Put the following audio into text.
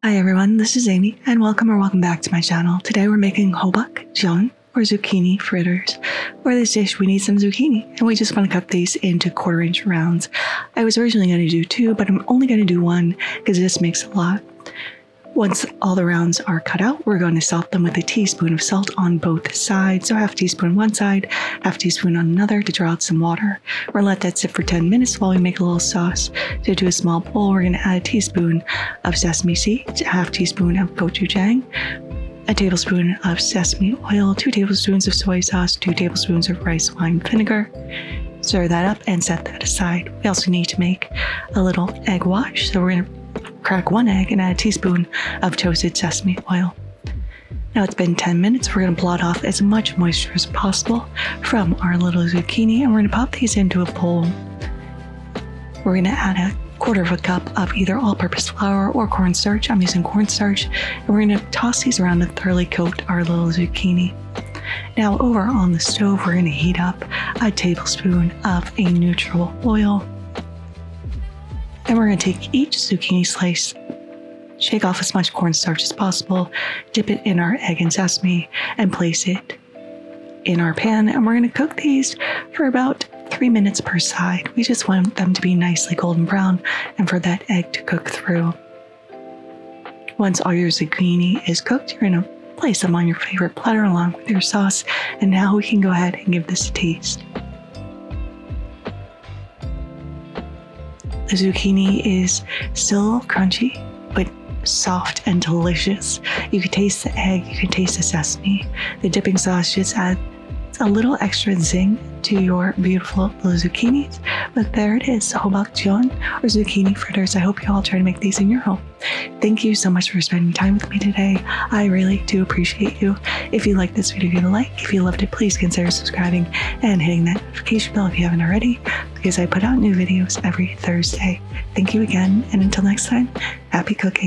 Hi everyone, this is Amy and welcome back to my channel. Today we're making Hobak Jeon or zucchini fritters. For this dish we need some zucchini and we just want to cut these into 1/4 inch rounds. I was originally going to do 2, but I'm only going to do 1 because this makes a lot. Once all the rounds are cut out, we're going to salt them with a teaspoon of salt on both sides. So half teaspoon one side, half teaspoon on another to draw out some water. We're going to let that sit for 10 minutes while we make a little sauce. So to a small bowl, we're going to add a teaspoon of sesame seeds, a half teaspoon of gochugaru, a tablespoon of sesame oil, 2 tablespoons of soy sauce, 2 tablespoons of rice wine vinegar. Stir that up and set that aside. We also need to make a little egg wash. So we're going to crack 1 egg and add a teaspoon of toasted sesame oil. Now it's been 10 minutes. We're going to blot off as much moisture as possible from our little zucchini and we're going to pop these into a bowl. We're going to add a 1/4 cup of either all-purpose flour or cornstarch. I'm using cornstarch. And we're going to toss these around to thoroughly coat our little zucchini. Now over on the stove, we're going to heat up a tablespoon of a neutral oil. And we're going to take each zucchini slice, shake off as much cornstarch as possible, dip it in our egg and sesame, and place it in our pan. And we're going to cook these for about 3 minutes per side. We just want them to be nicely golden brown and for that egg to cook through. Once all your zucchini is cooked, you're going to place them on your favorite platter along with your sauce. And now we can go ahead and give this a taste. The zucchini is still crunchy, but soft and delicious. You can taste the egg, you can taste the sesame. The dipping sauce just adds a little extra zing to your beautiful little zucchinis. But there it is, Hobak Jeon or zucchini fritters. I hope you all try to make these in your home. Thank you so much for spending time with me today. I really do appreciate you. If you like this video, give it a like. If you loved it, please consider subscribing and hitting that notification bell if you haven't already, because I put out new videos every Thursday. Thank you again, and until next time, happy cooking.